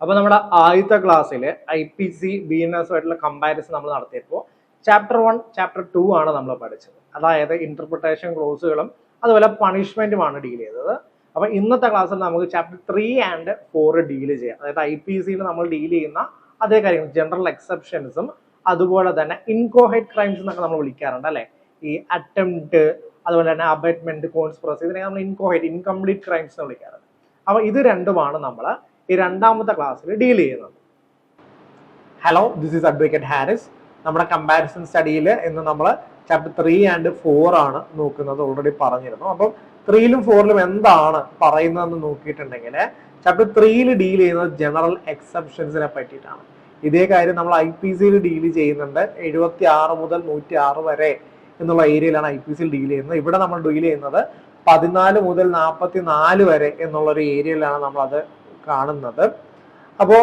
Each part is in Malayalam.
അപ്പോൾ നമ്മുടെ ആദ്യത്തെ ക്ലാസ്സിൽ IPC BNS ആയിട്ടുള്ള കമ്പാരിസൺ നമ്മൾ നടത്തിയപ്പോൾ ചാപ്റ്റർ 1 ചാപ്റ്റർ 2 ആണ് നമ്മൾ പഠിച്ചത്. അതായത് ഇന്റർപ്രിട്ടേഷൻ ക്ലോസുകളും അതുപോലെ പണിഷ്മെന്റുമാണ് ഡീൽ ചെയ്തത്. അപ്പോൾ ഇന്നത്തെ ക്ലാസ്സിൽ നമുക്ക് ചാപ്റ്റർ 3 ആൻഡ് 4 ഡീൽ ചെയ്യാം. അതായത് IPCയിൽ നമ്മൾ ഡീൽ ചെയ്യുന്ന അതേ കാര്യങ്ങൾ, ജനറൽ എക്സെപ്ഷൻസും അതുപോലെ തന്നെ ഇൻകോഹൈറ്റ് ക്രൈംസ് എന്നൊക്കെ നമ്മൾ വിളിക്കാറുണ്ട് അല്ലെ. ഈ അറ്റംപ്റ്റ്, അതുപോലെ തന്നെ അബേറ്റ്മെന്റ്, കോൺസ്പിറസി, ഇതിനെ നമ്മൾ ഇൻകംപ്ലീറ്റ് ക്രൈംസ് എന്ന് വിളിക്കാറുണ്ട്. അപ്പോൾ ഇത് രണ്ടുമാണ് നമ്മൾ ഈ രണ്ടാമത്തെ ക്ലാസ്സിൽ ഡീൽ ചെയ്യുന്നത്. Hello, this is advocate Haris. നമ്മുടെ കമ്പാരിസൺ സ്റ്റഡിയിൽ ഇന്ന് നമ്മൾ ചാപ്റ്റർ 3 ആൻഡ് 4 ആണ് നോക്കുന്നത്. ഓൾറെഡി പറഞ്ഞിരുന്നു. അപ്പം 3ലും 4ലും എന്താണ് പറയുന്നതെന്ന് നോക്കിയിട്ടുണ്ടെങ്കിൽ ചാപ്റ്റർ 3ൽ ഡീൽ ചെയ്യുന്നത് ജനറൽ എക്സെപ്ഷൻസിനെ പറ്റിയിട്ടാണ്. ഇതേ കാര്യം നമ്മൾ IPCയിൽ ഡീൽ ചെയ്യുന്നുണ്ട്. 76 മുതൽ 106 വരെ എന്നുള്ള ഏരിയയിലാണ് IPCയിൽ ഡീൽ ചെയ്യുന്നത്. ഇവിടെ നമ്മൾ ഡീൽ ചെയ്യുന്നത് 14 മുതൽ 44 വരെ എന്നുള്ള ഒരു ഏരിയയിലാണ് നമ്മൾ അത് കാണുന്നത്. അപ്പോൾ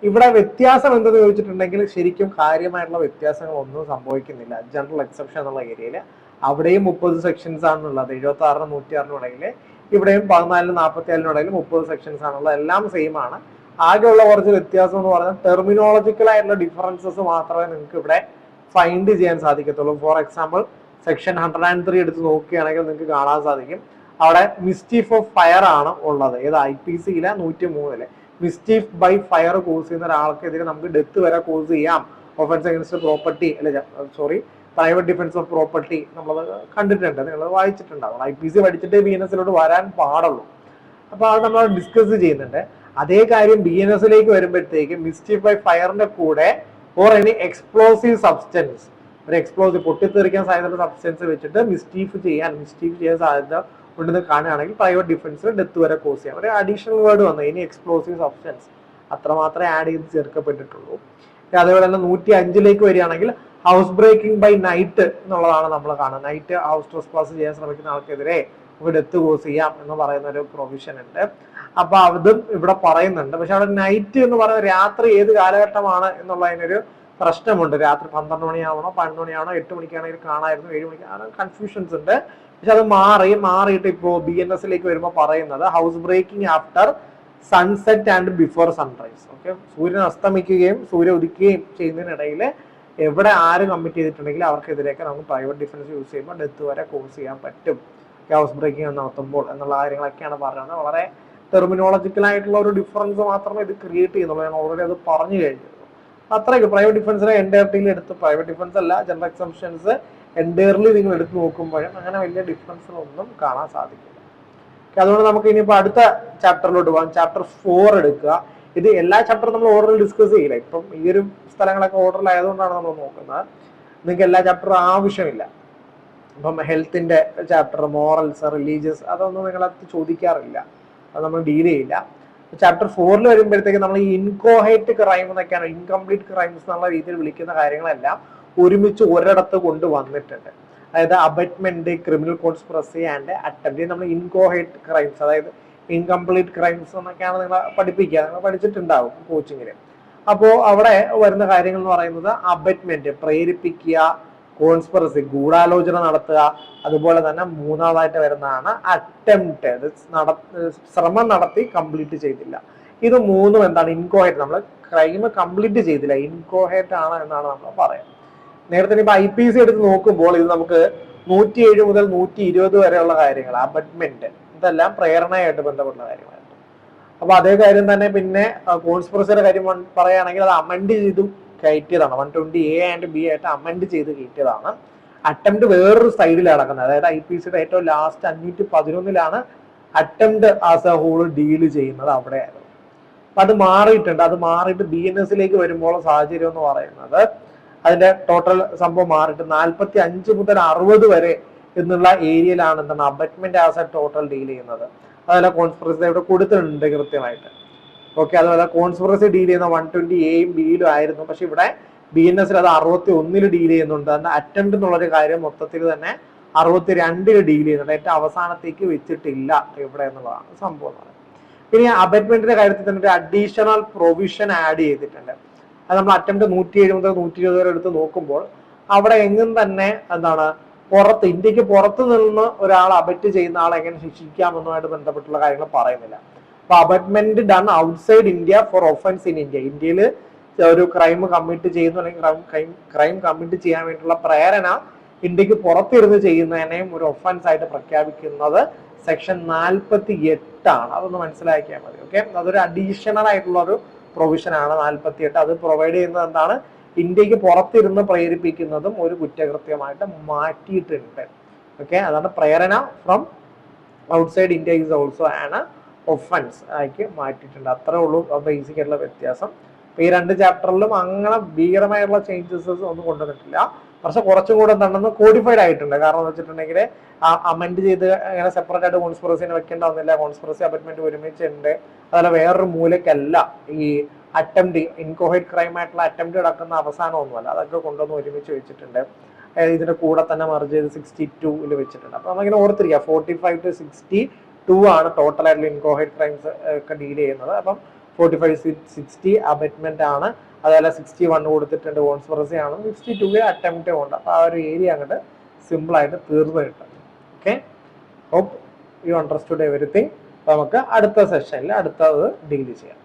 ഇവിടെ വ്യത്യാസം എന്തെന്ന് ചോദിച്ചിട്ടുണ്ടെങ്കിൽ ശരിക്കും കാര്യമായിട്ടുള്ള വ്യത്യാസങ്ങളൊന്നും സംഭവിക്കുന്നില്ല. ജനറൽ എക്സെപ്ഷൻ എന്നുള്ള ഏരിയയിൽ അവിടെയും 30 സെക്ഷൻസ് ആണുള്ളത്. 76 106 ഇടയിൽ ഇവിടെയും 14 44 ഇടയിൽ 30 സെക്ഷൻസ് ആണുള്ളത്. എല്ലാം സെയിം ആണ്. ആകെയുള്ള കുറച്ച് വ്യത്യാസം എന്ന് പറഞ്ഞാൽ ടെർമിനോളജിക്കൽ ആയിട്ടുള്ള ഡിഫറൻസസ് മാത്രമേ നിങ്ങൾക്ക് ഇവിടെ ഫൈൻഡ് ചെയ്യാൻ സാധിക്കത്തുള്ളൂ. ഫോർ എക്സാമ്പിൾ സെക്ഷൻ 103 എടുത്ത് നോക്കുകയാണെങ്കിൽ നിങ്ങൾക്ക് കാണാൻ സാധിക്കും അവിടെ മിസ്റ്റീഫ് ഓഫ് ഫയർ ആണ് ഉള്ളത്. ഏത് IPCയിലെ 103 മിസ്റ്റീഫ് ബൈ ഫയർ കോസ് ചെയ്യുന്ന ഒരാൾക്കെതിരെ നമുക്ക് ഡെത്ത് വരെ കോസ് ചെയ്യാം. Offence against property private defence of property നമ്മളത് കണ്ടിട്ടുണ്ട്, നിങ്ങൾ വായിച്ചിട്ടുണ്ടാവും. IPC പഠിച്ചിട്ട് BNSലോട്ട് വരാൻ പാടുള്ളൂ. അപ്പൊ അത് നമ്മൾ ഡിസ്കസ് ചെയ്യുന്നുണ്ട്. അതേ കാര്യം BNSലേക്ക് വരുമ്പോഴത്തേക്ക് മിസ്റ്റീഫ് ബൈ ഫയറിന്റെ കൂടെ ഓർ എനി എക്സ്പ്ലോസീവ് സബ്സ്റ്റൻസ്, ഒരു എക്സ്പ്ലോസീവ് പൊട്ടിത്തെറിക്കാൻ സാധ്യതയുള്ള സബ്സ്റ്റൻസ് വെച്ചിട്ട് മിസ്റ്റീഫ് ചെയ്യാൻ സാധ്യത ഉണ്ടെന്ന് കാണുകയാണെങ്കിൽ പ്രൈവറ്റ് ഡിഫൻസിൽ ഡെത്ത് വരെ കോസ് ചെയ്യാം. ഒരു അഡീഷണൽ വേർഡ് വന്നു, ഇനി എക്സ്പ്ലോസീവ് സബ്സ്റ്റൻസ് അത്രമാത്രമേ ആഡ് ചെയ്ത് ചേർക്കപ്പെട്ടിട്ടുള്ളൂ. അതേപോലെ തന്നെ 105ലേക്ക് വരികയാണെങ്കിൽ ഹൗസ് ബ്രേക്കിംഗ് ബൈ നൈറ്റ് എന്നുള്ളതാണ് നമ്മൾ കാണുന്നത്. നൈറ്റ് ഹൗസ് ട്രസ്പാസ് ചെയ്യാൻ ശ്രമിക്കുന്ന ആൾക്കെതിരെ നമുക്ക് ഡെത്ത് കോസ് ചെയ്യാം എന്ന് പറയുന്ന ഒരു പ്രൊവിഷൻ ഉണ്ട്. അപ്പൊ അതും ഇവിടെ പറയുന്നുണ്ട്. പക്ഷെ അവിടെ നൈറ്റ് എന്ന് പറയുന്നത് രാത്രി ഏത് കാലഘട്ടമാണ് എന്നുള്ളതിനൊരു പ്രശ്നമുണ്ട്. രാത്രി 12 മണിയാവണോ 12 മണിയാണോ 8 മണിക്കാണെങ്കിൽ കാണായിരുന്നു, 7 മണിക്കാണ് കൺഫ്യൂഷൻസ് ഉണ്ട്. പക്ഷെ അത് മാറിയിട്ട് ഇപ്പോ BNSലേക്ക് വരുമ്പോൾ പറയുന്നത് house breaking after sunset and before sunrise. Okay, സൂര്യൻ അസ്തമിക്കുകയും സൂര്യൻ ഉദിക്കുകയും ചെയ്യുന്നതിനിടയിൽ എവിടെ ആര് കമ്മിറ്റ് ചെയ്തിട്ടുണ്ടെങ്കിൽ അവർക്കെതിരെയൊക്കെ നമുക്ക് പ്രൈവറ്റ് ഡിഫൻസ് യൂസ് ചെയ്യുമ്പോൾ ഡെത്ത് വരെ കോസ് ചെയ്യാൻ പറ്റും ഹൗസ് ബ്രേക്കിംഗ് നടത്തുമ്പോൾ എന്നുള്ള കാര്യങ്ങളൊക്കെയാണ് പറയുന്നത്. വളരെ ടെർമിനോളജിക്കൽ ആയിട്ടുള്ള ഒരു ഡിഫറൻസ് മാത്രമേ ഇത് ക്രിയേറ്റ് ചെയ്യുന്നുള്ളൂ. ഞാൻ ഓൾറെഡി അത് പറഞ്ഞു കഴിഞ്ഞു. അത്രയ്ക്ക് പ്രൈവറ്റ് ഡിഫൻസിനെ എൻറ്റയർലിയിൽ എടുത്ത്, പ്രൈവറ്റ് ഡിഫൻസ് അല്ല ജനറൽ എക്സെപ്ഷൻസ് എൻറ്റയർലി നിങ്ങൾ എടുത്ത് നോക്കുമ്പോഴും അങ്ങനെ വലിയ ഡിഫറൻസുകളൊന്നും കാണാൻ സാധിക്കില്ല. അതുകൊണ്ട് നമുക്ക് ഇനിയിപ്പോൾ അടുത്ത ചാപ്റ്ററിലോട്ട് പോകാം. ചാപ്റ്റർ 4 എടുക്കുക. ഇത് എല്ലാ ചാപ്റ്ററും നമ്മൾ ഓർഡറിൽ ഡിസ്കസ് ചെയ്യില്ല. ഇപ്പം ഈ ഒരു സ്ഥലങ്ങളൊക്കെ ഓർഡറിലായതുകൊണ്ടാണ് നമ്മൾ നോക്കുന്നത്. നിങ്ങൾക്ക് എല്ലാ ചാപ്റ്ററും ആവശ്യമില്ല. ഇപ്പം ഹെൽത്തിന്റെ ചാപ്റ്റർ, മോറൽസ്, റിലീജിയസ് അതൊന്നും നിങ്ങളത് ചോദിക്കാറില്ല, അത് നമ്മൾ ഡീൽ ചെയ്യില്ല. ചാപ്റ്റർ 4 വരുമ്പോഴത്തേക്ക് നമ്മൾ ഈ ഇൻകോഹൈറ്റ് ക്രൈം എന്നൊക്കെയാണ്, ഇൻകംപ്ലീറ്റ് ക്രൈംസ് എന്നുള്ള രീതിയിൽ വിളിക്കുന്ന കാര്യങ്ങളെല്ലാം ഒരുമിച്ച് ഒരിടത്ത് കൊണ്ടുവന്നിട്ടുണ്ട്. അതായത് abutment, criminal conspiracy and attempt. നമ്മൾ ഇൻകോഹൈറ്റ് ക്രൈംസ്, അതായത് ഇൻകംപ്ലീറ്റ് ക്രൈംസ് എന്നൊക്കെയാണ് നിങ്ങൾ പഠിപ്പിക്കുക, നിങ്ങൾ പഠിച്ചിട്ടുണ്ടാവും കോച്ചിങ്ങില്. അപ്പോൾ അവിടെ വരുന്ന കാര്യങ്ങൾ എന്ന് പറയുന്നത് അബറ്റ്മെന്റ്, പ്രേരിപ്പിക്കുക, കോൺസ്പിറസി, ഗൂഢാലോചന നടത്തുക, അതുപോലെ തന്നെ മൂന്നാമതായിട്ട് വരുന്നതാണ് അറ്റംപ്റ്റ്, ശ്രമം നടത്തി കംപ്ലീറ്റ് ചെയ്തില്ല. ഇത് മൂന്നും എന്താണ്? ഇൻകോഹൈറ്റ്. നമ്മൾ ക്രൈം കംപ്ലീറ്റ് ചെയ്തില്ല, ഇൻകോഹൈറ്റ് ആണ് എന്നാണ് നമ്മൾ പറയുന്നത്. നേരത്തെ ഇപ്പൊ IPC എടുത്ത് നോക്കുമ്പോൾ ഇത് നമുക്ക് 107 മുതൽ 120 വരെയുള്ള കാര്യങ്ങൾ, അബറ്റ്മെന്റ്, ഇതെല്ലാം പ്രേരണയായിട്ട് ബന്ധപ്പെട്ട കാര്യങ്ങളായിരുന്നു. അപ്പൊ അതേ കാര്യം തന്നെ പിന്നെ കോൺസ്പിറസിയുടെ കാര്യം പറയുകയാണെങ്കിൽ അത് അമെൻഡ് ചെയ്തു കയറ്റിയതാണ്. 120A ആൻഡ് B ആയിട്ട് അമെൻഡ് ചെയ്ത് കയറ്റിയതാണ്. അറ്റംപ്റ്റ് വേറൊരു സൈഡിലാണ് നടക്കുന്നത്. അതായത് IPCയുടെ ഏറ്റവും last 511 attempt as a whole deal ചെയ്യുന്നത് അവിടെയായിരുന്നു. അപ്പൊ അത് മാറിയിട്ടുണ്ട്. അത് മാറിയിട്ട് BNSലേക്ക് വരുമ്പോൾ സാഹചര്യം എന്ന് പറയുന്നത് അതിന്റെ ടോട്ടൽ സംഭവം മാറിയിട്ട് 45 മുതൽ 60 വരെ എന്നുള്ള ഏരിയയിലാണ് എന്താണ് abutment as A total deal ചെയ്യുന്നത്. അതുപോലെ കോൺസ്പിറസി ഇവിടെ കൊടുത്തിട്ടുണ്ട് കൃത്യമായിട്ട്. ഓക്കെ, അതുപോലെ കോൺസ്പിറസി ഡീൽ ചെയ്യുന്ന 120A യും B യിലും ആയിരുന്നു. പക്ഷെ ഇവിടെ BNSൽ അത് 61 ഡീൽ ചെയ്യുന്നുണ്ട്. അതിന്റെ അറ്റംപ്റ്റ് എന്നുള്ളൊരു കാര്യം മൊത്തത്തിൽ തന്നെ 62 ഡീൽ ചെയ്യുന്നുണ്ട്. ഏറ്റവും അവസാനത്തേക്ക് വെച്ചിട്ടില്ല ഇവിടെ എന്നുള്ളതാണ് സംഭവം. പിന്നെ അബറ്റ്മെന്റിന്റെ കാര്യത്തിൽ തന്നെ ഒരു അഡീഷണൽ പ്രൊവിഷൻ ആഡ് ചെയ്തിട്ടുണ്ട്. അത് നമ്മൾ അറ്റംപ്റ്റ് 107 മുതൽ 120 വരെ എടുത്ത് നോക്കുമ്പോൾ അവിടെ എങ്ങും തന്നെ എന്താണ് ഇന്ത്യക്ക് പുറത്ത് നിന്ന് ഒരാൾ അബറ്റ് ചെയ്യുന്ന ആളെ എങ്ങനെ ശിക്ഷിക്കാമെന്നുമായിട്ട് ബന്ധപ്പെട്ടുള്ള കാര്യങ്ങൾ പറയുന്നില്ല. അപ്പൊ abutment done outside India for offence in India. ഇന്ത്യയിൽ ഒരു ക്രൈം കമ്മിറ്റ് ചെയ്യുന്നു അല്ലെങ്കിൽ ക്രൈം കമ്മിറ്റ് ചെയ്യാൻ വേണ്ടിയിട്ടുള്ള പ്രേരണ ഇന്ത്യക്ക് പുറത്തിരുന്ന് ചെയ്യുന്നതിനെയും ഒരു ഒഫൻസ് ആയിട്ട് പ്രഖ്യാപിക്കുന്നത് സെക്ഷൻ 48 ആണ്. അതൊന്ന് മനസ്സിലാക്കിയാൽ മതി. ഓക്കെ, അതൊരു അഡീഷണൽ ആയിട്ടുള്ള ഒരു പ്രൊവിഷൻ ആണ് 48. അത് പ്രൊവൈഡ് ചെയ്യുന്നത് എന്താണ്, ഇന്ത്യക്ക് പുറത്തിരുന്ന് പ്രേരിപ്പിക്കുന്നതും ഒരു കുറ്റകൃത്യമായിട്ട് മാറ്റിയിട്ടുണ്ട്. ഓക്കെ, അതാണ് പ്രേരണ from outside India is also an offence ആക്കി മാറ്റിയിട്ടുണ്ട്. അത്രേ ഉള്ളൂ ബേസിക് ആയിട്ടുള്ള വ്യത്യാസം. ഈ 2 ചാപ്റ്ററിലും അങ്ങനെ ഭീകരമായിട്ടുള്ള ചേഞ്ചസ് ഒന്നും കൊണ്ടുവന്നിട്ടില്ല. പക്ഷെ കുറച്ചും കൂടെ എന്താണെന്ന് കോഡിഫൈഡ് ആയിട്ടുണ്ട്. കാരണം എന്ന് വെച്ചിട്ടുണ്ടെങ്കിൽ അമെൻഡ് ചെയ്ത് അങ്ങനെ സെപ്പറേറ്റ് ആയിട്ട് കോൺസ്പിറസിനെ വെക്കേണ്ട ഒന്നില്ല. കോൺസ്പിറസി അബറ്റ്മെന്റ് ഒരുമിച്ചുണ്ട്. അതല്ല വേറൊരു മൂലക്കല്ല ഈ അറ്റംപ്റ്റ് ഇൻകോഹൈറ്റ് ക്രൈം ആയിട്ടുള്ള അറ്റംപ്റ്റ് കിടക്കുന്ന അവസാനം ഒന്നുമല്ല. അതൊക്കെ കൊണ്ടുവന്ന് ഒരുമിച്ച് വെച്ചിട്ടുണ്ട്. ഇതിന്റെ കൂടെ തന്നെ മർജ് ചെയ്ത് 62 വെച്ചിട്ടുണ്ട്. അപ്പൊ നമ്മളിങ്ങനെ ഓർത്തിരിക്കുക 45 to 62 ആണ് ടോട്ടൽ ആയിട്ടുള്ള ഇൻകോഹൈറ്റ് ക്രൈംസ് ഒക്കെ ഡീൽ ചെയ്യുന്നത്. അപ്പം 45 60 അബറ്റ്മെന്റ് ആണ്. അതല്ല 61 കൊടുത്തിട്ടുണ്ട് കോൺസ്പിറസി ആണ്. 62 അറ്റംപ്റ്റ് ഉണ്ട്. അപ്പൊ ആ ഒരു ഏരിയ അങ്ങോട്ട് സിമ്പിൾ ആയിട്ട് തീർന്നു കിട്ടും. Okay, hope you understood everything. നമുക്ക് അടുത്ത സെഷനിൽ അടുത്തത് ഡീൽ ചെയ്യാം.